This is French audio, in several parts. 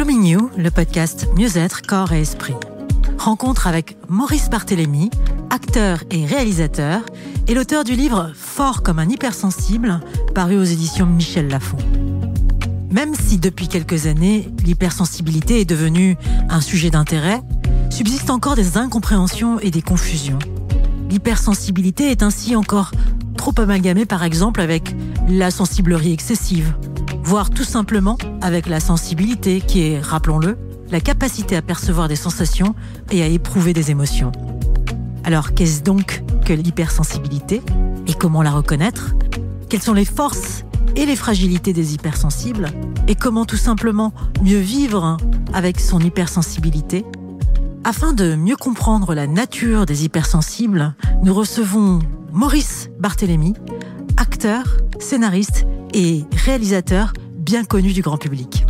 Blooming You, le podcast Mieux-être, corps et esprit. Rencontre avec Maurice Barthélémy, acteur et réalisateur, et l'auteur du livre Fort comme un hypersensible, paru aux éditions Michel Lafon. Même si depuis quelques années, l'hypersensibilité est devenue un sujet d'intérêt, subsistent encore des incompréhensions et des confusions. L'hypersensibilité est ainsi encore trop amalgamée par exemple avec la sensiblerie excessive, voire tout simplement avec la sensibilité qui est, rappelons-le, la capacité à percevoir des sensations et à éprouver des émotions. Alors qu'est-ce donc que l'hypersensibilité et comment la reconnaître ? Quelles sont les forces et les fragilités des hypersensibles et comment tout simplement mieux vivre avec son hypersensibilité ? Afin de mieux comprendre la nature des hypersensibles, nous recevons Maurice Barthélémy, acteur, scénariste et réalisateur bien connu du grand public.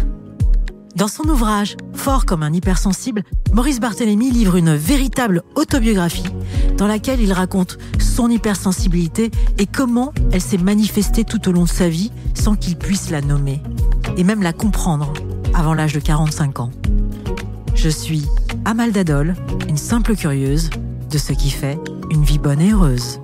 Dans son ouvrage Fort comme un hypersensible, Maurice Barthélémy livre une véritable autobiographie dans laquelle il raconte son hypersensibilité et comment elle s'est manifestée tout au long de sa vie sans qu'il puisse la nommer et même la comprendre avant l'âge de 45 ans. Je suis Amal Dadol, une simple curieuse de ce qui fait une vie bonne et heureuse.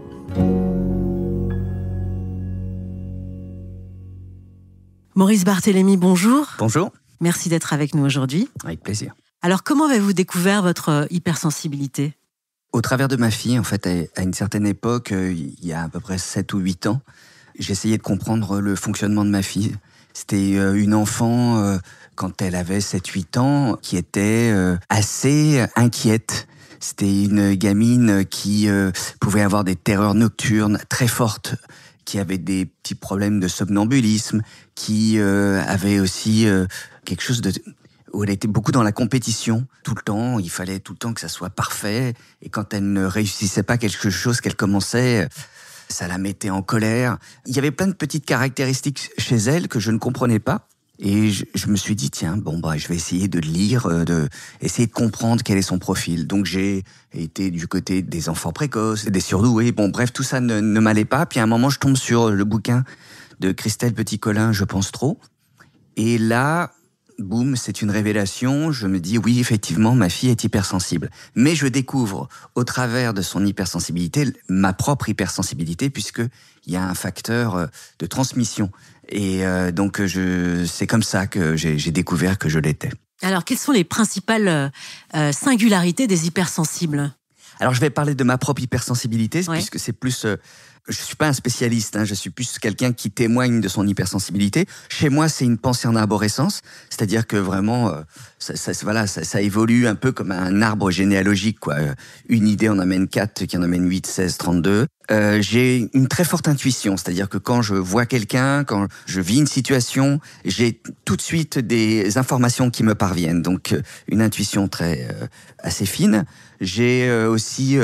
Maurice Barthélémy, bonjour. Bonjour. Merci d'être avec nous aujourd'hui. Avec plaisir. Alors, comment avez-vous découvert votre hypersensibilité ? Au travers de ma fille, en fait, à une certaine époque, il y a à peu près 7 ou 8 ans, j'essayais de comprendre le fonctionnement de ma fille. C'était une enfant, quand elle avait 7-8 ans, qui était assez inquiète. C'était une gamine qui pouvait avoir des terreurs nocturnes très fortes, qui avait des petits problèmes de somnambulisme, qui avait aussi quelque chose où elle était beaucoup dans la compétition. Tout le temps, il fallait tout le temps que ça soit parfait. Et quand elle ne réussissait pas quelque chose qu'elle commençait, ça la mettait en colère. Il y avait plein de petites caractéristiques chez elle que je ne comprenais pas. Et je me suis dit, tiens, je vais essayer de lire, essayer de comprendre quel est son profil. Donc j'ai été du côté des enfants précoces, des surdoués. Bref, tout ça ne m'allait pas. Puis à un moment, je tombe sur le bouquin de Christelle Petit-Colin, Je pense trop. Et là, boum, c'est une révélation. Je me dis, oui, effectivement, ma fille est hypersensible. Mais je découvre, au travers de son hypersensibilité, ma propre hypersensibilité, puisqu'il y a un facteur de transmission. Et donc, c'est comme ça que j'ai découvert que je l'étais. Alors, quelles sont les principales singularités des hypersensibles ? Alors, je vais parler de ma propre hypersensibilité, ouais. Puisque c'est plus... je suis pas un spécialiste, je suis plus quelqu'un qui témoigne de son hypersensibilité. Chez moi, c'est une pensée en arborescence, c'est-à-dire que vraiment, ça évolue un peu comme un arbre généalogique, quoi. Une idée en amène 4, qui en amène 8, 16, 32. J'ai une très forte intuition, c'est-à-dire que quand je vois quelqu'un, quand je vis une situation, j'ai tout de suite des informations qui me parviennent. Donc, une intuition assez fine. J'ai aussi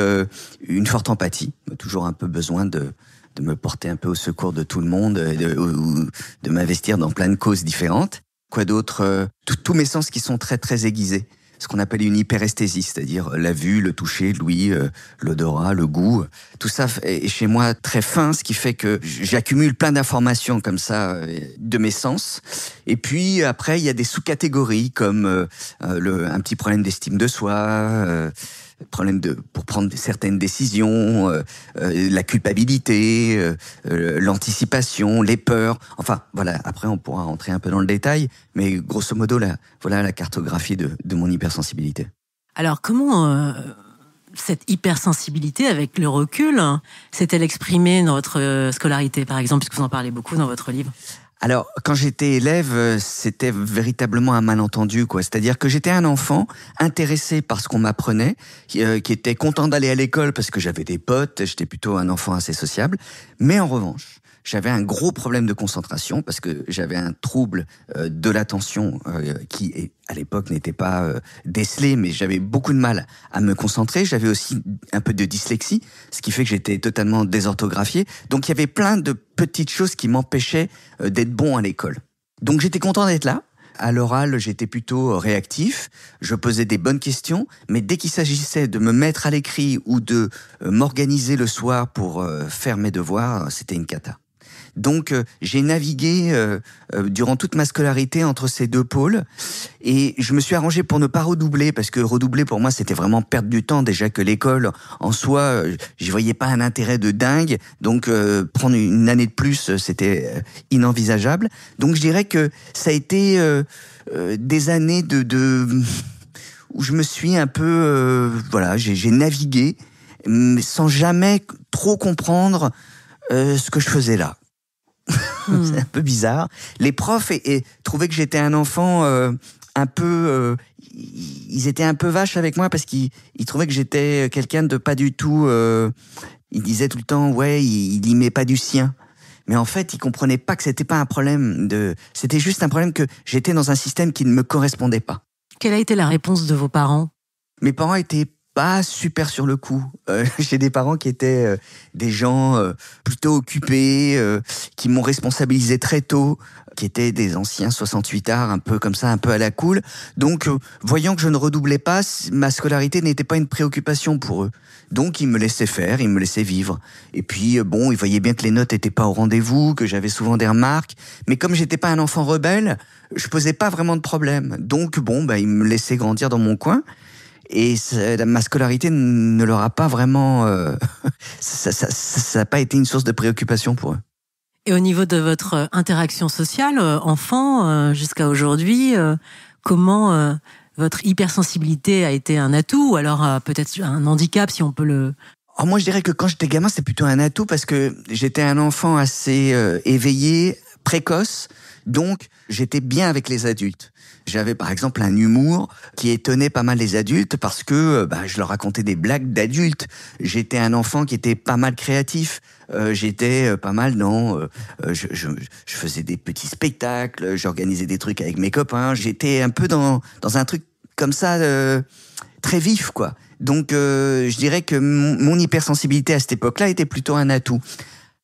une forte empathie, toujours un peu besoin de me porter un peu au secours de tout le monde, ou de m'investir dans plein de causes différentes. Quoi d'autre ? Tous mes sens qui sont très très aiguisés, ce qu'on appelle une hyperesthésie, c'est-à-dire la vue, le toucher, l'ouïe, l'odorat, le goût. Tout ça est chez moi très fin, ce qui fait que j'accumule plein d'informations comme ça de mes sens. Et puis après, il y a des sous-catégories comme un petit problème d'estime de soi, problème pour prendre certaines décisions, la culpabilité, l'anticipation, les peurs. Enfin, voilà. Après, on pourra rentrer un peu dans le détail, mais grosso modo, voilà la cartographie de mon hypersensibilité. Alors, comment cette hypersensibilité, avec le recul, s'est-elle exprimée dans votre scolarité, par exemple, puisque vous en parlez beaucoup dans votre livre ? Alors, quand j'étais élève, c'était véritablement un malentendu, quoi. C'est-à-dire que j'étais un enfant intéressé par ce qu'on m'apprenait, qui était content d'aller à l'école parce que j'avais des potes, j'étais plutôt un enfant assez sociable. Mais en revanche, j'avais un gros problème de concentration parce que j'avais un trouble de l'attention qui, à l'époque, n'était pas décelé, mais j'avais beaucoup de mal à me concentrer. J'avais aussi un peu de dyslexie, ce qui fait que j'étais totalement désorthographié. Donc, il y avait plein de petites choses qui m'empêchaient d'être bon à l'école. Donc, j'étais content d'être là. À l'oral, j'étais plutôt réactif, je posais des bonnes questions, mais dès qu'il s'agissait de me mettre à l'écrit ou de m'organiser le soir pour faire mes devoirs, c'était une cata. Donc j'ai navigué durant toute ma scolarité entre ces deux pôles, et je me suis arrangé pour ne pas redoubler, parce que redoubler pour moi c'était vraiment perdre du temps, déjà que l'école en soi, j'y voyais pas un intérêt de dingue, donc prendre une année de plus c'était inenvisageable. Donc je dirais que ça a été des années où je me suis un peu j'ai navigué, mais sans jamais trop comprendre ce que je faisais là. C'est un peu bizarre. Les profs trouvaient que j'étais un enfant un peu... ils étaient un peu vaches avec moi, parce qu'ils trouvaient que j'étais quelqu'un de pas du tout... ils disaient tout le temps, ouais, il y met pas du sien. Mais en fait, ils comprenaient pas que c'était pas un problème c'était juste un problème que j'étais dans un système qui ne me correspondait pas. Quelle a été la réponse de vos parents ? Mes parents étaient pas super sur le coup. J'ai des parents qui étaient des gens plutôt occupés, qui m'ont responsabilisé très tôt, qui étaient des anciens 68ards, un peu comme ça, un peu à la cool. Donc, voyant que je ne redoublais pas, ma scolarité n'était pas une préoccupation pour eux. Donc, ils me laissaient faire, ils me laissaient vivre. Et puis, ils voyaient bien que les notes étaient pas au rendez-vous, que j'avais souvent des remarques. Mais comme j'étais pas un enfant rebelle, je posais pas vraiment de problème. Donc, ils me laissaient grandir dans mon coin. Et ma scolarité ne leur a pas vraiment... ça n'a pas été une source de préoccupation pour eux. Et au niveau de votre interaction sociale, enfant, jusqu'à aujourd'hui, comment votre hypersensibilité a été un atout, ou alors peut-être un handicap, si on peut le... Alors moi, je dirais que quand j'étais gamin, c'était plutôt un atout, parce que j'étais un enfant assez éveillé, précoce, donc j'étais bien avec les adultes. J'avais par exemple un humour qui étonnait pas mal les adultes, parce que je leur racontais des blagues d'adultes. J'étais un enfant qui était pas mal créatif. J'étais pas mal dans... je faisais des petits spectacles, j'organisais des trucs avec mes copains. J'étais un peu dans un truc comme ça, très vif, quoi. Donc je dirais que mon hypersensibilité à cette époque-là était plutôt un atout.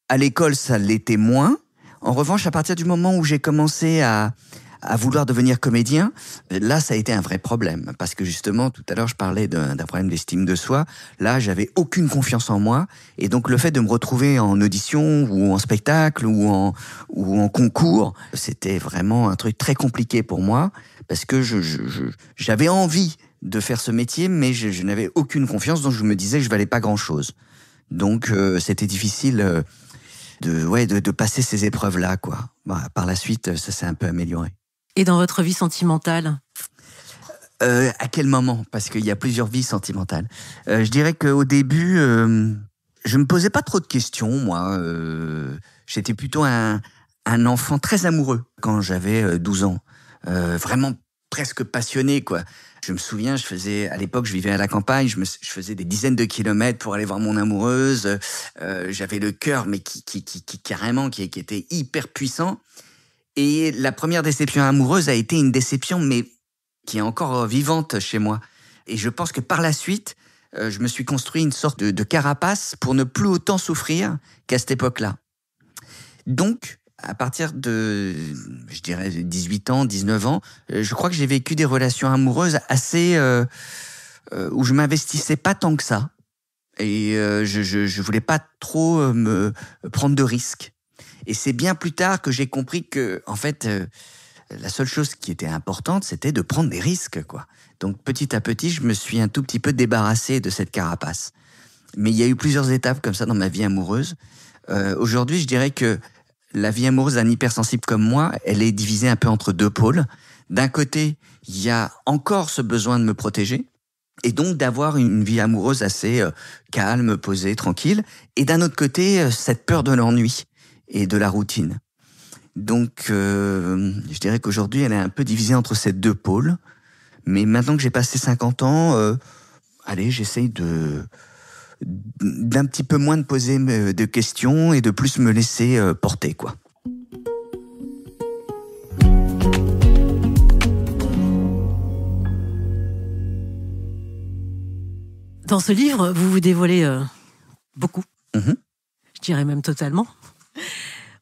À l'école, ça l'était moins. En revanche, à partir du moment où j'ai commencé à vouloir devenir comédien, là, ça a été un vrai problème. Parce que justement, tout à l'heure, je parlais d'un problème d'estime de soi. Là, j'avais aucune confiance en moi. Et donc, le fait de me retrouver en audition, ou en spectacle, ou en concours, c'était vraiment un truc très compliqué pour moi. Parce que j'avais envie de faire ce métier, mais je n'avais aucune confiance. Donc, je me disais que je valais pas grand-chose. Donc, c'était difficile de passer ces épreuves-là, quoi. Par la suite, ça s'est un peu amélioré. Et dans votre vie sentimentale ? À quel moment ? Parce qu'il y a plusieurs vies sentimentales. Je dirais qu'au début, je me posais pas trop de questions, moi. J'étais plutôt un enfant très amoureux quand j'avais 12 ans. Vraiment presque passionné, quoi. Je me souviens, à l'époque, je vivais à la campagne, je faisais des dizaines de kilomètres pour aller voir mon amoureuse. J'avais le cœur, mais qui était hyper puissant. Et la première déception amoureuse a été une déception, mais qui est encore vivante chez moi. Et je pense que par la suite, je me suis construit une sorte de carapace pour ne plus autant souffrir qu'à cette époque-là. Donc, à partir de, je dirais, 18 ans, 19 ans, je crois que j'ai vécu des relations amoureuses assez... où je m'investissais pas tant que ça. Et je voulais pas trop me prendre de risques. Et c'est bien plus tard que j'ai compris que, en fait, la seule chose qui était importante, c'était de prendre des risques, quoi. Donc, petit à petit, je me suis un tout petit peu débarrassé de cette carapace. Mais il y a eu plusieurs étapes comme ça dans ma vie amoureuse. Aujourd'hui, je dirais que la vie amoureuse d'un hypersensible comme moi, elle est divisée un peu entre deux pôles. D'un côté, il y a encore ce besoin de me protéger, et donc d'avoir une vie amoureuse assez calme, posée, tranquille. Et d'un autre côté, cette peur de l'ennui et de la routine. Donc, je dirais qu'aujourd'hui, elle est un peu divisée entre ces deux pôles. Mais maintenant que j'ai passé 50 ans, j'essaye d'un petit peu moins de poser de questions et de plus me laisser porter, quoi. Dans ce livre, vous vous dévoilez beaucoup. Mm-hmm. Je dirais même totalement.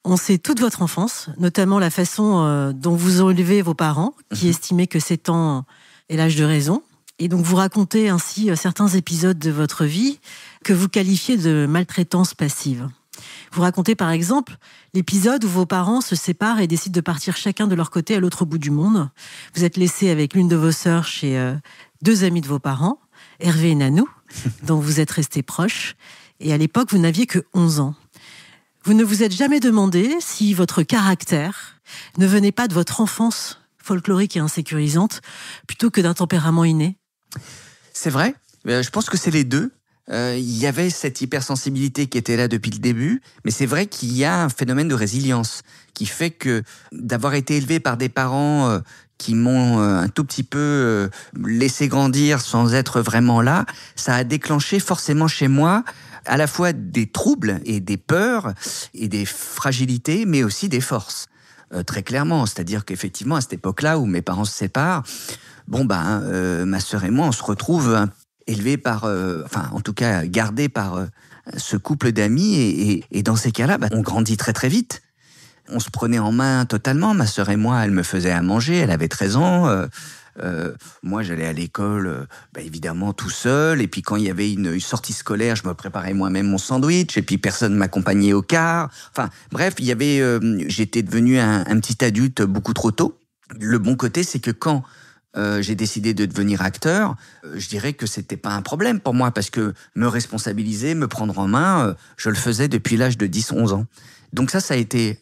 On sait toute votre enfance, notamment la façon dont vous ont élevé vos parents, qui estimaient que 7 ans est l'âge de raison. Et donc vous racontez ainsi certains épisodes de votre vie que vous qualifiez de maltraitance passive. Vous racontez par exemple l'épisode où vos parents se séparent et décident de partir chacun de leur côté à l'autre bout du monde. Vous êtes laissé avec l'une de vos sœurs chez deux amis de vos parents, Hervé et Nanou, dont vous êtes restés proches. Et à l'époque, vous n'aviez que 11 ans. Vous ne vous êtes jamais demandé si votre caractère ne venait pas de votre enfance folklorique et insécurisante, plutôt que d'un tempérament inné? C'est vrai, je pense que c'est les deux. Il y avait cette hypersensibilité qui était là depuis le début, mais c'est vrai qu'il y a un phénomène de résilience qui fait que d'avoir été élevé par des parents qui m'ont un tout petit peu laissé grandir sans être vraiment là, ça a déclenché forcément chez moi à la fois des troubles et des peurs et des fragilités, mais aussi des forces. Très clairement, c'est-à-dire qu'effectivement, à cette époque-là où mes parents se séparent, ma sœur et moi, on se retrouve élevés par, en tout cas, gardés par ce couple d'amis, et dans ces cas-là, on grandit très très vite. On se prenait en main totalement. Ma sœur et moi, elle me faisait à manger, elle avait 13 ans. Moi, j'allais à l'école, évidemment, tout seul. Et puis, quand il y avait une sortie scolaire, je me préparais moi-même mon sandwich. Et puis, personne ne m'accompagnait au car. Enfin, bref, j'étais devenu un petit adulte beaucoup trop tôt. Le bon côté, c'est que quand j'ai décidé de devenir acteur, je dirais que c'était pas un problème pour moi, parce que me responsabiliser, me prendre en main, je le faisais depuis l'âge de 10-11 ans. Donc ça a été,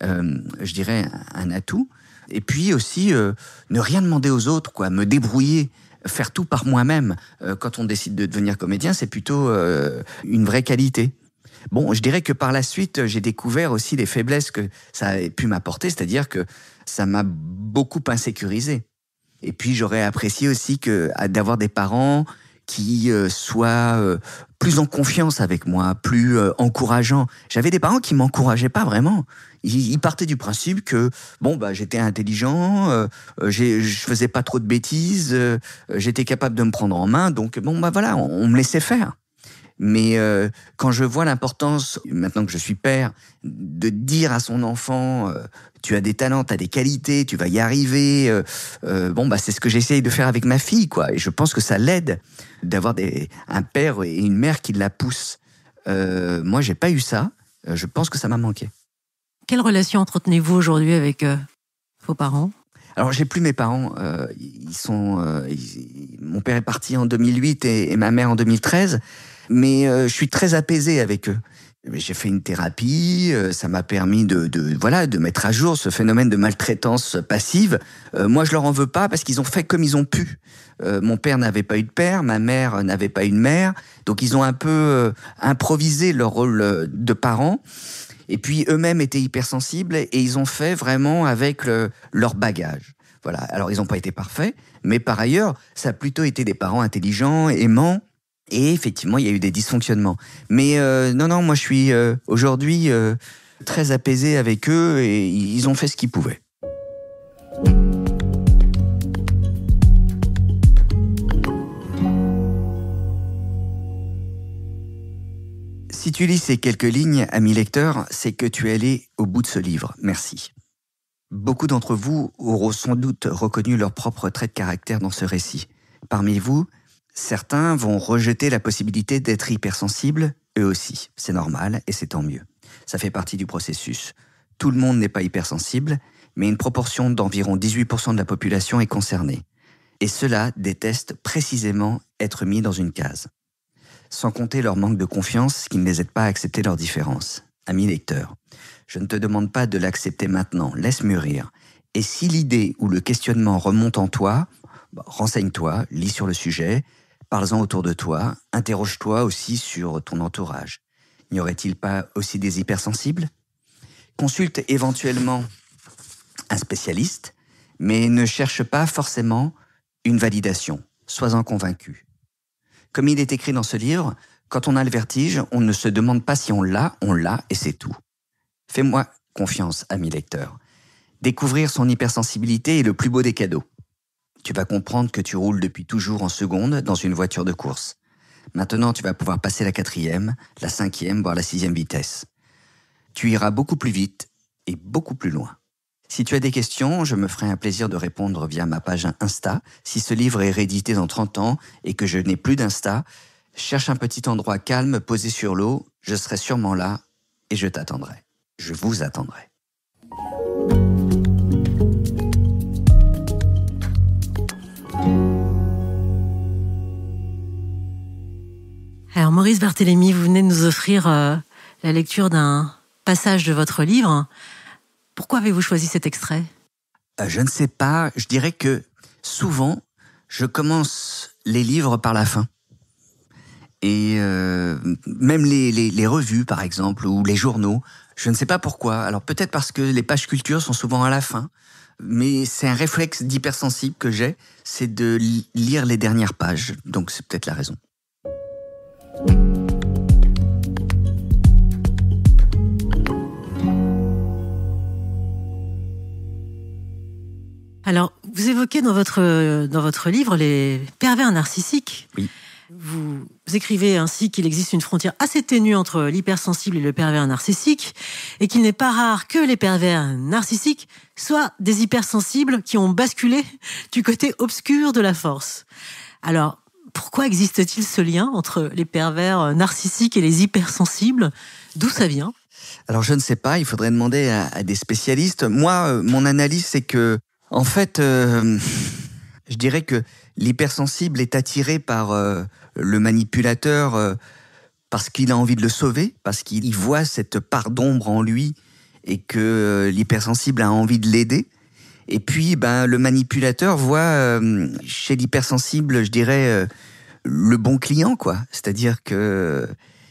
je dirais, un atout. Et puis aussi, ne rien demander aux autres, me débrouiller, faire tout par moi-même. Quand on décide de devenir comédien, c'est plutôt une vraie qualité. Bon, je dirais que par la suite, j'ai découvert aussi les faiblesses que ça a pu m'apporter, c'est-à-dire que ça m'a beaucoup insécurisé. Et puis j'aurais apprécié aussi d'avoir des parents qui soient plus en confiance avec moi, plus encourageants. J'avais des parents qui m'encourageaient pas vraiment. Ils partaient du principe que j'étais intelligent, je faisais pas trop de bêtises, j'étais capable de me prendre en main, donc on me laissait faire. Mais quand je vois l'importance, maintenant que je suis père, de dire à son enfant tu as des talents, tu as des qualités, tu vas y arriver, c'est ce que j'essaye de faire avec ma fille, Et je pense que ça l'aide d'avoir un père et une mère qui la poussent. Moi, j'ai pas eu ça. Je pense que ça m'a manqué. Quelle relation entretenez-vous aujourd'hui avec vos parents ? Alors, j'ai plus mes parents. Mon père est parti en 2008 et ma mère en 2013. Mais je suis très apaisé avec eux. J'ai fait une thérapie, ça m'a permis de mettre à jour ce phénomène de maltraitance passive. Moi, je leur en veux pas parce qu'ils ont fait comme ils ont pu. Mon père n'avait pas eu de père, ma mère n'avait pas eu de mère, donc ils ont un peu improvisé leur rôle de parents. Et puis eux-mêmes étaient hypersensibles et ils ont fait vraiment avec leur bagage. Voilà. Alors ils n'ont pas été parfaits, mais par ailleurs, ça a plutôt été des parents intelligents, aimants. Et effectivement, il y a eu des dysfonctionnements. Mais non, moi je suis aujourd'hui très apaisé avec eux et ils ont fait ce qu'ils pouvaient. Si tu lis ces quelques lignes, ami lecteur, c'est que tu es allé au bout de ce livre. Merci. Beaucoup d'entre vous auront sans doute reconnu leur propre trait de caractère dans ce récit. Parmi vous, certains vont rejeter la possibilité d'être hypersensibles, eux aussi. C'est normal et c'est tant mieux. Ça fait partie du processus. Tout le monde n'est pas hypersensible, mais une proportion d'environ 18% de la population est concernée. Et ceux-là détestent précisément être mis dans une case. Sans compter leur manque de confiance qui ne les aide pas à accepter leurs différences. Ami lecteur, je ne te demande pas de l'accepter maintenant, laisse mûrir. Et si l'idée ou le questionnement remonte en toi, renseigne-toi, lis sur le sujet, parle-en autour de toi, interroge-toi aussi sur ton entourage. N'y aurait-il pas aussi des hypersensibles ? Consulte éventuellement un spécialiste, mais ne cherche pas forcément une validation. Sois-en convaincu. Comme il est écrit dans ce livre, quand on a le vertige, on ne se demande pas si on l'a et c'est tout. Fais-moi confiance, ami lecteur. Découvrir son hypersensibilité est le plus beau des cadeaux. Tu vas comprendre que tu roules depuis toujours en seconde dans une voiture de course. Maintenant, tu vas pouvoir passer la 4e, la 5e, voire la 6e vitesse. Tu iras beaucoup plus vite et beaucoup plus loin. Si tu as des questions, je me ferai un plaisir de répondre via ma page Insta. Si ce livre est réédité dans 30 ans et que je n'ai plus d'Insta, cherche un petit endroit calme posé sur l'eau, je serai sûrement là et je t'attendrai. Je vous attendrai. Alors Maurice Barthélémy, vous venez de nous offrir la lecture d'un passage de votre livre. Pourquoi avez-vous choisi cet extrait ? Je ne sais pas, je dirais que souvent, je commence les livres par la fin. Et même les revues, par exemple, ou les journaux, je ne sais pas pourquoi. Alors peut-être parce que les pages culture sont souvent à la fin, mais c'est un réflexe d'hypersensible que j'ai, c'est de lire les dernières pages. Donc c'est peut-être la raison. Alors, vous évoquez dans votre livre les pervers narcissiques. Oui. Vous écrivez ainsi qu'il existe une frontière assez ténue entre l'hypersensible et le pervers narcissique, et qu'il n'est pas rare que les pervers narcissiques soient des hypersensibles qui ont basculé du côté obscur de la force. Alors, pourquoi existe-t-il ce lien entre les pervers narcissiques et les hypersensibles ? D'où ça vient ? Alors je ne sais pas, il faudrait demander à des spécialistes. Moi, mon analyse, c'est que, en fait, je dirais que l'hypersensible est attiré par le manipulateur parce qu'il a envie de le sauver, parce qu'il voit cette part d'ombre en lui et que l'hypersensible a envie de l'aider. Et puis, le manipulateur voit chez l'hypersensible, je dirais, le bon client, quoi. C'est-à-dire que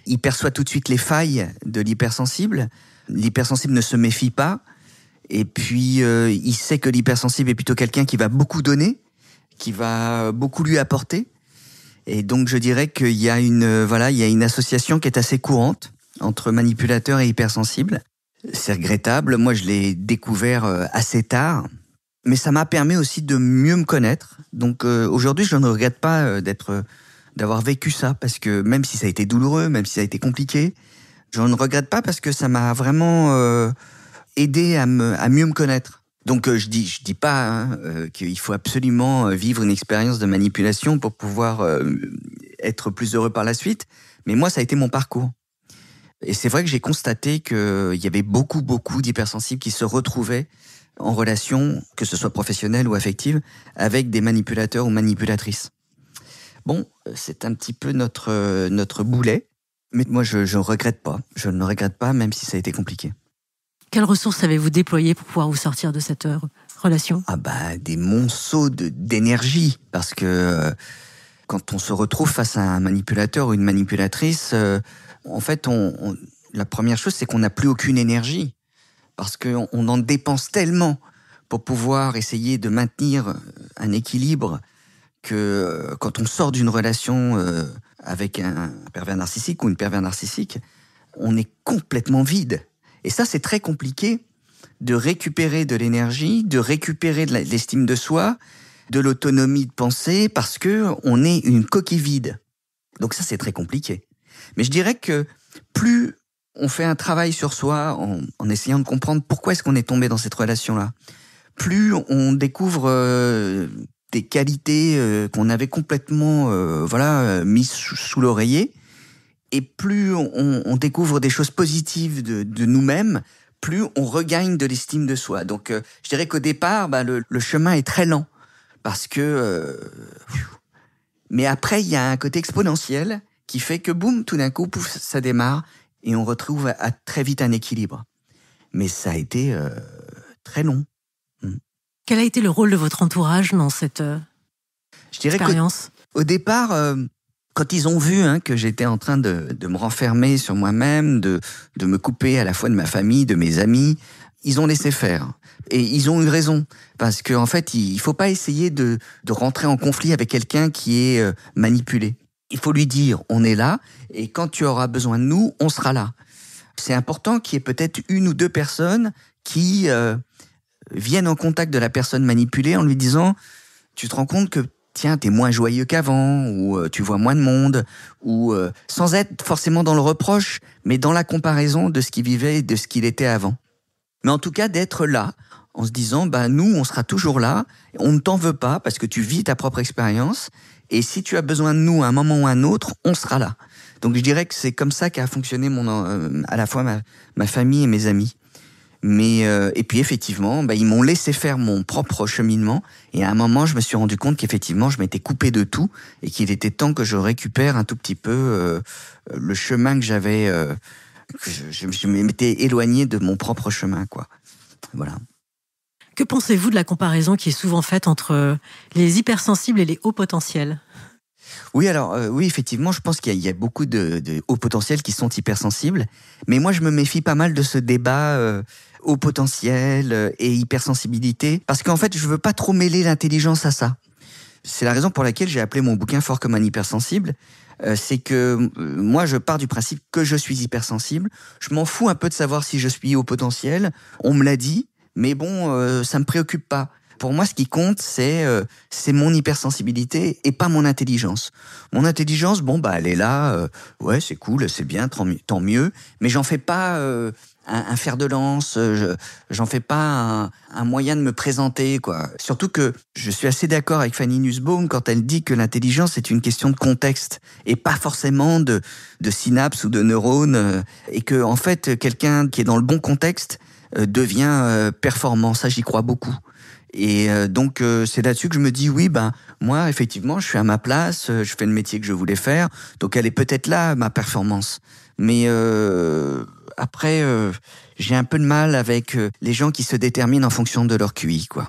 il perçoit tout de suite les failles de l'hypersensible. L'hypersensible ne se méfie pas. Et puis, il sait que l'hypersensible est plutôt quelqu'un qui va beaucoup donner, qui va beaucoup lui apporter. Et donc, je dirais qu'il y a une association qui est assez courante entre manipulateur et hypersensible. C'est regrettable. Moi, je l'ai découvert assez tard. Mais ça m'a permis aussi de mieux me connaître. Donc, aujourd'hui, je ne regrette pas d'avoir vécu ça, parce que même si ça a été douloureux, même si ça a été compliqué, je ne regrette pas parce que ça m'a vraiment aidé à mieux me connaître. Donc je dis pas qu'il faut absolument vivre une expérience de manipulation pour pouvoir être plus heureux par la suite, mais moi ça a été mon parcours. Et c'est vrai que j'ai constaté qu'il y avait beaucoup d'hypersensibles qui se retrouvaient en relation, que ce soit professionnelle ou affective, avec des manipulateurs ou manipulatrices. Bon, c'est un petit peu notre boulet, mais moi je ne regrette pas. Je ne regrette pas, même si ça a été compliqué. Quelles ressources avez-vous déployées pour pouvoir vous sortir de cette relation ? Des monceaux d'énergie, parce que quand on se retrouve face à un manipulateur ou une manipulatrice, en fait, la première chose, c'est qu'on n'a plus aucune énergie, parce qu'on en dépense tellement pour pouvoir essayer de maintenir un équilibre que quand on sort d'une relation avec un pervers narcissique ou une pervers narcissique, on est complètement vide. Et ça, c'est très compliqué de récupérer de l'énergie, de récupérer de l'estime de soi, de l'autonomie de pensée, parce que on est une coquille vide. Donc ça, c'est très compliqué. Mais je dirais que plus on fait un travail sur soi, en essayant de comprendre pourquoi est-ce qu'on est tombé dans cette relation-là, plus on découvre des qualités qu'on avait complètement mises sous l'oreiller, et plus on découvre des choses positives de nous-mêmes, plus on regagne de l'estime de soi. Donc, je dirais qu'au départ, le chemin est très lent, parce que... Mais après, il y a un côté exponentiel qui fait que, boum, tout d'un coup, pouf, ça démarre, et on retrouve à très vite un équilibre. Mais ça a été très long. Quel a été le rôle de votre entourage dans cette expérience ? Au départ... Quand ils ont vu que j'étais en train de me renfermer sur moi-même, de me couper à la fois de ma famille, de mes amis, ils ont laissé faire. Et ils ont eu raison, parce qu'en fait, il faut pas essayer de rentrer en conflit avec quelqu'un qui est manipulé. Il faut lui dire, on est là, et quand tu auras besoin de nous, on sera là. C'est important qu'il y ait peut-être une ou deux personnes qui viennent en contact de la personne manipulée en lui disant, tu te rends compte que tiens, t'es moins joyeux qu'avant, ou tu vois moins de monde, ou sans être forcément dans le reproche, mais dans la comparaison de ce qu'il vivait et de ce qu'il était avant. Mais en tout cas, d'être là, en se disant, nous, on sera toujours là, on ne t'en veut pas, parce que tu vis ta propre expérience, et si tu as besoin de nous à un moment ou à un autre, on sera là. Donc je dirais que c'est comme ça qu'a fonctionné à la fois ma famille et mes amis. Mais et puis effectivement, ils m'ont laissé faire mon propre cheminement. Et à un moment, je me suis rendu compte qu'effectivement, je m'étais coupé de tout et qu'il était temps que je récupère un tout petit peu le chemin que j'avais. Que je m'étais éloigné de mon propre chemin, quoi. Voilà. Que pensez-vous de la comparaison qui est souvent faite entre les hypersensibles et les hauts potentiels ? Oui, alors oui, effectivement, je pense qu'il y a beaucoup de hauts potentiels qui sont hypersensibles. Mais moi, je me méfie pas mal de ce débat haut potentiel et hypersensibilité, parce qu'en fait, je veux pas trop mêler l'intelligence à ça. C'est la raison pour laquelle j'ai appelé mon bouquin Fort comme un hypersensible. C'est que moi, je pars du principe que je suis hypersensible. Je m'en fous un peu de savoir si je suis haut potentiel. On me l'a dit, mais bon, ça me préoccupe pas. Pour moi, ce qui compte, c'est mon hypersensibilité et pas mon intelligence. Mon intelligence, elle est là. Ouais, c'est cool, c'est bien, tant mieux. Mais j'en fais pas un fer de lance. J'en fais pas un moyen de me présenter, quoi. Surtout que je suis assez d'accord avec Fanny Nussbaum quand elle dit que l'intelligence est une question de contexte et pas forcément de synapses ou de neurones. Et que en fait, quelqu'un qui est dans le bon contexte devient performant. Ça, j'y crois beaucoup. Et donc c'est là-dessus que je me dis oui, moi effectivement je suis à ma place, je fais le métier que je voulais faire, donc elle est peut-être là ma performance. Mais après j'ai un peu de mal avec les gens qui se déterminent en fonction de leur QI, quoi.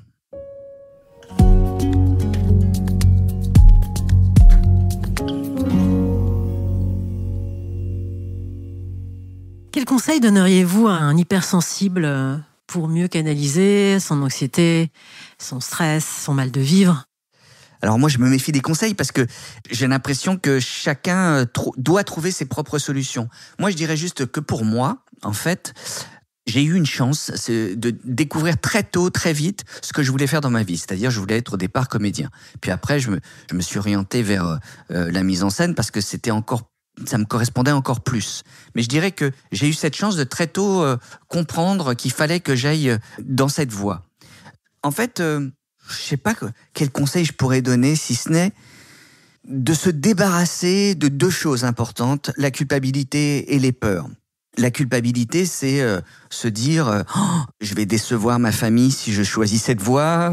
Quel conseil donneriez-vous à un hypersensible pour mieux canaliser son anxiété, son stress, son mal de vivre ? Alors moi, je me méfie des conseils parce que j'ai l'impression que chacun doit trouver ses propres solutions. Moi, je dirais juste que pour moi, en fait, j'ai eu une chance de découvrir très tôt, très vite, ce que je voulais faire dans ma vie. C'est-à-dire, je voulais être au départ comédien. Puis après, je me suis orienté vers la mise en scène parce que ça me correspondait encore plus. Mais je dirais que j'ai eu cette chance de très tôt comprendre qu'il fallait que j'aille dans cette voie. En fait, je sais pas quel conseil je pourrais donner, si ce n'est de se débarrasser de deux choses importantes, la culpabilité et les peurs. La culpabilité, c'est se dire je vais décevoir ma famille si je choisis cette voie.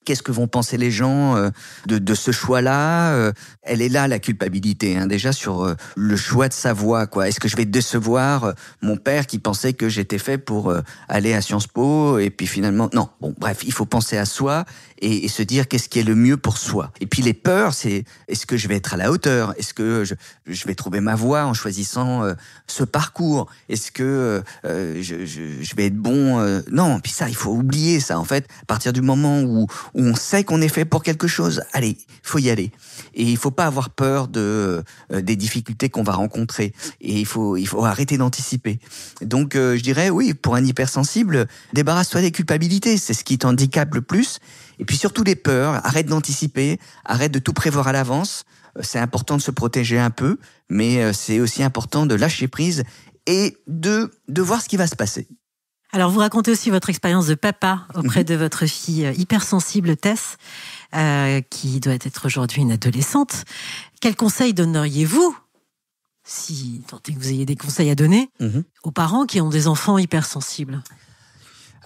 Qu'est-ce que vont penser les gens de ce choix-là ? Elle est là, la culpabilité, déjà sur le choix de sa voie, quoi. Est-ce que je vais décevoir mon père qui pensait que j'étais fait pour aller à Sciences Po et puis finalement non. Bon, bref, il faut penser à soi et se dire qu'est-ce qui est le mieux pour soi. Et puis les peurs, c'est est-ce que je vais être à la hauteur ? Est-ce que je vais trouver ma voie en choisissant ce parcours ? Est-ce que je vais être bon ? Non, puis ça, il faut oublier ça. En fait, à partir du moment où on sait qu'on est fait pour quelque chose, allez, il faut y aller. Et il faut pas avoir peur des difficultés qu'on va rencontrer. Et il faut arrêter d'anticiper. Donc, je dirais, oui, pour un hypersensible, débarrasse-toi des culpabilités. C'est ce qui t'handicape le plus. Et puis surtout les peurs, arrête d'anticiper, arrête de tout prévoir à l'avance. C'est important de se protéger un peu, mais c'est aussi important de lâcher prise et de voir ce qui va se passer. Alors, vous racontez aussi votre expérience de papa auprès de votre fille hypersensible Tess, qui doit être aujourd'hui une adolescente. Quels conseils donneriez-vous, si tant est que vous ayez des conseils à donner, aux parents qui ont des enfants hypersensibles ?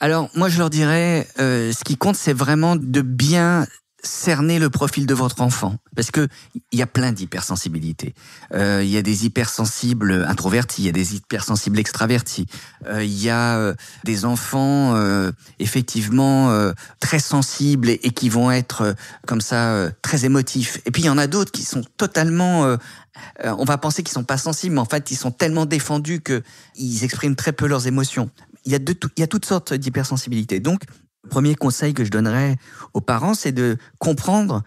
Alors, moi, je leur dirais, ce qui compte, c'est vraiment de bien cerner le profil de votre enfant. Parce que il y a plein d'hypersensibilités. Il y a des hypersensibles introvertis, il y a des hypersensibles extravertis. Il y a des enfants, effectivement, très sensibles et qui vont être, comme ça, très émotifs. Et puis, il y en a d'autres qui sont totalement... on va penser qu'ils sont pas sensibles, mais en fait, ils sont tellement défendus qu'ils expriment très peu leurs émotions. Il y a toutes sortes d'hypersensibilités. Donc, le premier conseil que je donnerais aux parents, c'est de comprendre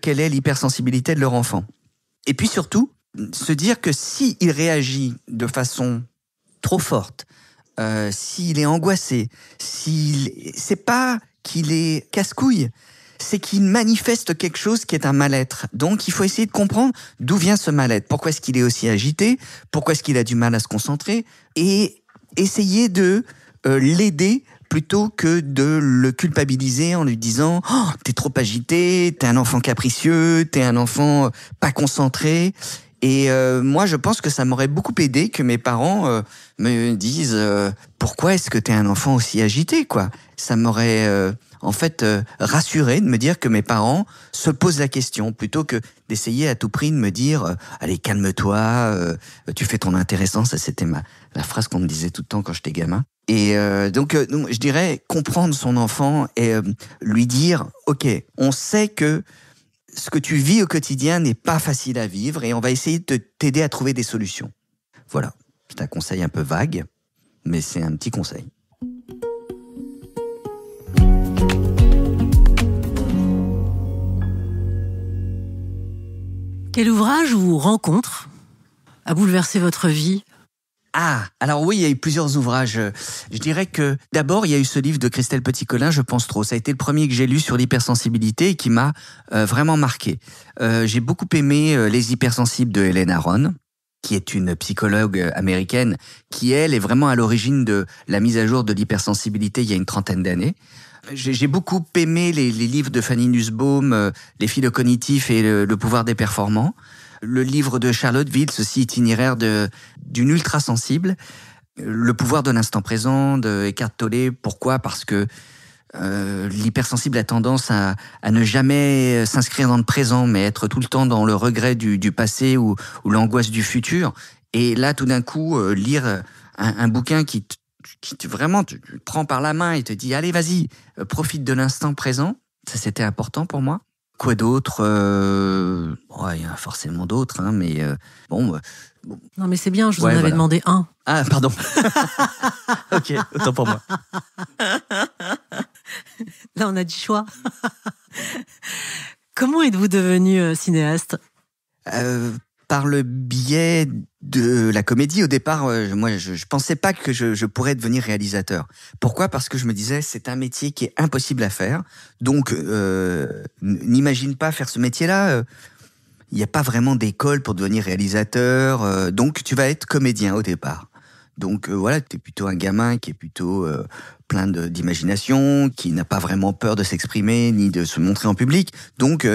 quelle est l'hypersensibilité de leur enfant. Et puis surtout, se dire que s'il réagit de façon trop forte, s'il est angoissé, c'est pas qu'il est casse-couille, c'est qu'il manifeste quelque chose qui est un mal-être. Donc, il faut essayer de comprendre d'où vient ce mal-être. Pourquoi est-ce qu'il est aussi agité ? Pourquoi est-ce qu'il a du mal à se concentrer ? Et essayer de l'aider plutôt que de le culpabiliser en lui disant « Oh, t'es trop agité, t'es un enfant capricieux, t'es un enfant pas concentré ». Et moi, je pense que ça m'aurait beaucoup aidé que mes parents me disent pourquoi est-ce que t'es un enfant aussi agité, quoi. Ça m'aurait rassuré de me dire que mes parents se posent la question plutôt que d'essayer à tout prix de me dire allez, calme-toi, tu fais ton intéressant. Ça, c'était la phrase qu'on me disait tout le temps quand j'étais gamin. Et donc, je dirais comprendre son enfant et lui dire ok, on sait que ce que tu vis au quotidien n'est pas facile à vivre et on va essayer de t'aider à trouver des solutions. Voilà, c'est un conseil un peu vague, mais c'est un petit conseil. Quel ouvrage ou rencontre a bouleversé votre vie ? Ah, alors oui, il y a eu plusieurs ouvrages. Je dirais que d'abord, il y a eu ce livre de Christelle Petit-Colin, Je pense trop. Ça a été le premier que j'ai lu sur l'hypersensibilité et qui m'a vraiment marqué. J'ai beaucoup aimé Les hypersensibles de Helen Aron, qui est une psychologue américaine qui, elle, est vraiment à l'origine de la mise à jour de l'hypersensibilité il y a une 30aine d'années. J'ai beaucoup aimé les livres de Fanny Nussbaum, Les phylocognitifs et le pouvoir des performants. Le livre de Charlotte Wills, aussi itinéraire d'une ultra-sensible. Le pouvoir de l'instant présent, de Eckhart Tolle. Pourquoi ? Parce que l'hypersensible a tendance à ne jamais s'inscrire dans le présent, mais être tout le temps dans le regret du passé ou l'angoisse du futur. Et là, tout d'un coup, lire un bouquin qui vraiment te prend par la main et te dit « Allez, vas-y, profite de l'instant présent », ça, c'était important pour moi. Quoi d'autre ? Il y en a forcément d'autres, hein, mais bon. Non, mais c'est bien, je vous en avais demandé un. Ah, pardon. Ok, autant pour moi. Là, on a du choix. Comment êtes-vous devenu cinéaste ? Par le biais de la comédie. Au départ, moi, je pensais pas que je pourrais devenir réalisateur. Pourquoi ? Parce que je me disais, c'est un métier qui est impossible à faire. Donc, n'imagine pas faire ce métier-là. Il n'y a pas vraiment d'école pour devenir réalisateur. Donc, tu vas être comédien au départ. Donc, voilà, t'es plutôt un gamin qui est plutôt plein d'imagination, qui n'a pas vraiment peur de s'exprimer ni de se montrer en public. Donc,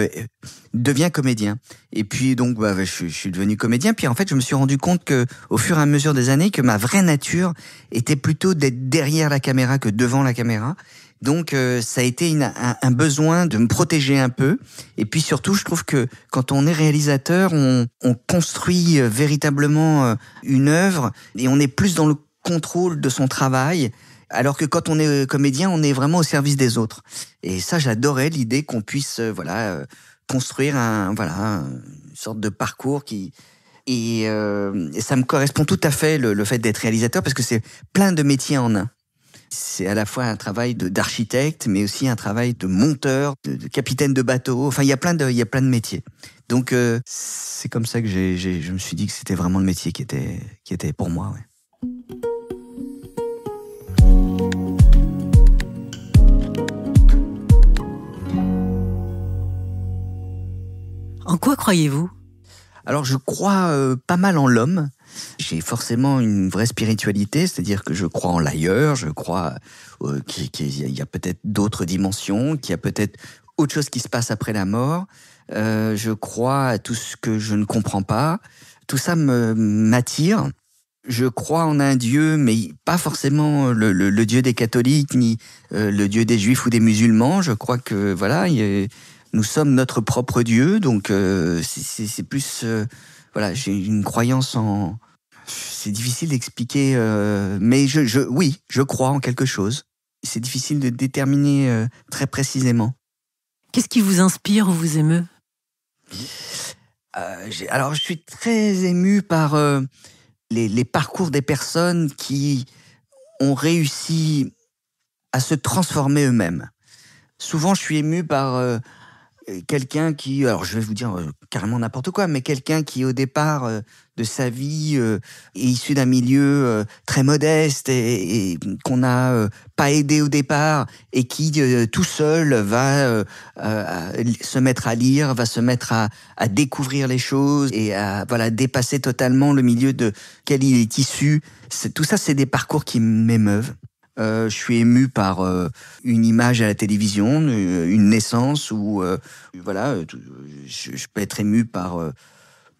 deviens comédien. Et puis, donc, je suis devenu comédien. Puis, en fait, je me suis rendu compte que, au fur et à mesure des années, que ma vraie nature était plutôt d'être derrière la caméra que devant la caméra. Donc, ça a été un besoin de me protéger un peu. Et puis surtout, je trouve que quand on est réalisateur, on construit véritablement une œuvre et on est plus dans le contrôle de son travail. Alors que quand on est comédien, on est vraiment au service des autres. Et ça, j'adorais l'idée qu'on puisse, construire une sorte de parcours et ça me correspond tout à fait le fait d'être réalisateur parce que c'est plein de métiers en un. C'est à la fois un travail d'architecte, mais aussi un travail de monteur, de capitaine de bateau. Enfin, il y a plein de métiers. Donc, c'est comme ça que je me suis dit que c'était vraiment le métier qui était pour moi. Ouais. En quoi croyez-vous ? Alors, je crois pas mal en l'homme. J'ai forcément une vraie spiritualité, c'est-à-dire que je crois en l'ailleurs, je crois qu'il y a peut-être d'autres dimensions, qu'il y a peut-être autre chose qui se passe après la mort. Je crois à tout ce que je ne comprends pas. Tout ça m'attire. Je crois en un Dieu, mais pas forcément le Dieu des catholiques, ni le Dieu des juifs ou des musulmans. Je crois que nous sommes notre propre Dieu, donc c'est plus... j'ai une croyance en... C'est difficile d'expliquer, mais je crois en quelque chose. C'est difficile de déterminer très précisément. Qu'est-ce qui vous inspire ou vous émeut ? Alors, je suis très ému par les parcours des personnes qui ont réussi à se transformer eux-mêmes. Souvent, je suis ému par... quelqu'un qui, alors je vais vous dire carrément n'importe quoi, mais quelqu'un qui au départ de sa vie est issu d'un milieu très modeste et qu'on n'a pas aidé au départ et qui tout seul va se mettre à lire, va se mettre à découvrir les choses et à dépasser totalement le milieu de quel il est issu. Tout ça, c'est des parcours qui m'émeuvent. Je suis ému par une image à la télévision, une naissance, ou je peux être ému par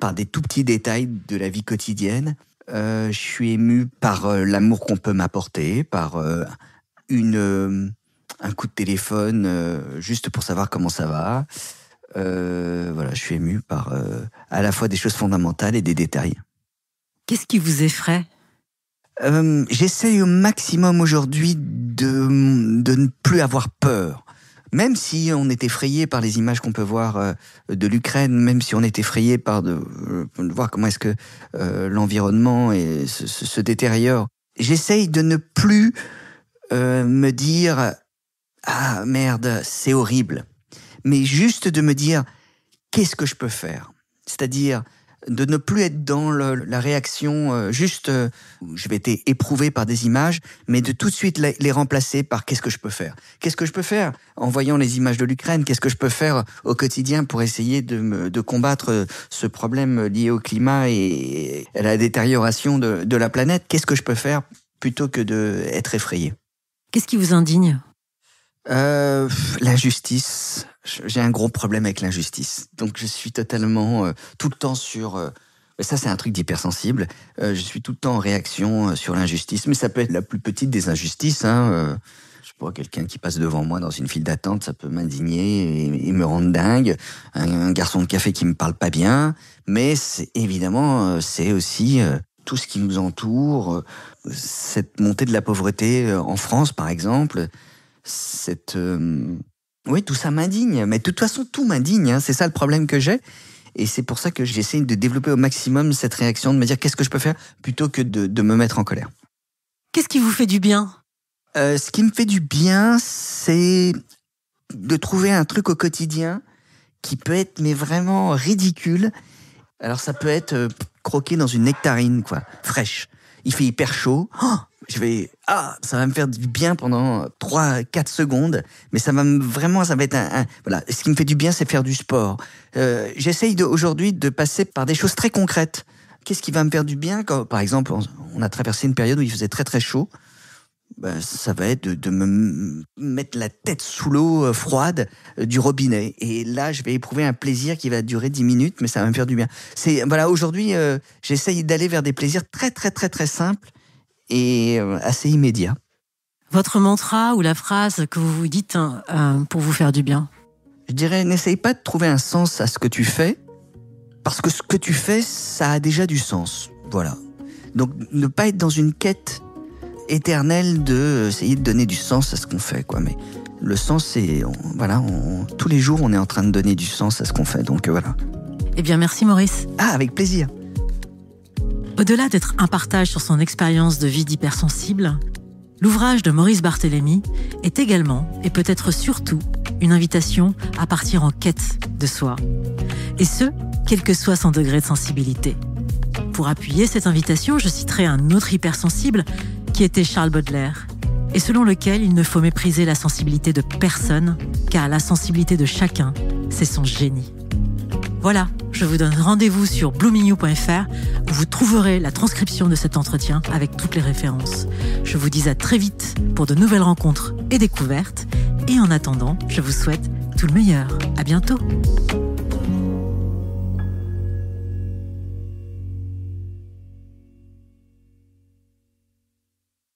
par des tout petits détails de la vie quotidienne. Je suis ému par l'amour qu'on peut m'apporter, par un coup de téléphone juste pour savoir comment ça va. Je suis ému par à la fois des choses fondamentales et des détails. Qu'est-ce qui vous effraie ? J'essaye au maximum aujourd'hui de ne plus avoir peur. Même si on est effrayé par les images qu'on peut voir de l'Ukraine, même si on est effrayé par de voir comment est-ce que l'environnement se détériore, j'essaye de ne plus me dire « Ah merde, c'est horrible », mais juste de me dire « Qu'est-ce que je peux faire ?» C'est-à-dire de ne plus être dans la réaction je vais être éprouvé par des images, mais de tout de suite les remplacer par qu'est-ce que je peux faire. Qu'est-ce que je peux faire en voyant les images de l'Ukraine? Qu'est-ce que je peux faire au quotidien pour essayer de combattre ce problème lié au climat et à la détérioration de la planète? Qu'est-ce que je peux faire plutôt que d'être effrayé? Qu'est-ce qui vous indigne? L'injustice. J'ai un gros problème avec l'injustice. Donc je suis totalement tout le temps sur... ça c'est un truc d'hypersensible. Je suis tout le temps en réaction sur l'injustice. Mais ça peut être la plus petite des injustices. Je sais pas, quelqu'un qui passe devant moi dans une file d'attente, ça peut m'indigner et me rendre dingue. Un garçon de café qui me parle pas bien. Mais c'est aussi tout ce qui nous entoure. Cette montée de la pauvreté en France par exemple. Oui, tout ça m'indigne. Mais de toute façon, tout m'indigne. C'est ça le problème que j'ai. Et c'est pour ça que j'essaie de développer au maximum cette réaction, de me dire qu'est-ce que je peux faire, plutôt que de me mettre en colère. Qu'est-ce qui vous fait du bien ? Ce qui me fait du bien, c'est de trouver un truc au quotidien qui peut être mais vraiment ridicule. Alors ça peut être croquer dans une nectarine, fraîche. Il fait hyper chaud. Ça va me faire du bien pendant 3-4 secondes, mais ça va être voilà. Ce qui me fait du bien, c'est faire du sport. J'essaye aujourd'hui de passer par des choses très concrètes. Qu'est-ce qui va me faire du bien quand, par exemple, on a traversé une période où il faisait très très chaud. Ça va être de me mettre la tête sous l'eau froide du robinet. Et là, je vais éprouver un plaisir qui va durer 10 minutes, mais ça va me faire du bien. Aujourd'hui, j'essaye d'aller vers des plaisirs très très très très simples et assez immédiat. Votre mantra ou la phrase que vous vous dites pour vous faire du bien? Je dirais, n'essaye pas de trouver un sens à ce que tu fais, parce que ce que tu fais, ça a déjà du sens. Voilà. Donc, ne pas être dans une quête éternelle essayer de donner du sens à ce qu'on fait, Mais le sens, c'est... tous les jours, on est en train de donner du sens à ce qu'on fait, donc voilà. Eh bien, merci Maurice. Avec plaisir. Au-delà d'être un partage sur son expérience de vie d'hypersensible, l'ouvrage de Maurice Barthélémy est également, et peut-être surtout, une invitation à partir en quête de soi. Et ce, quel que soit son degré de sensibilité. Pour appuyer cette invitation, je citerai un autre hypersensible qui était Charles Baudelaire, et selon lequel il ne faut mépriser la sensibilité de personne, car la sensibilité de chacun, c'est son génie. Voilà, je vous donne rendez-vous sur bloomingyoU.fr où vous trouverez la transcription de cet entretien avec toutes les références. Je vous dis à très vite pour de nouvelles rencontres et découvertes. Et en attendant, je vous souhaite tout le meilleur. À bientôt.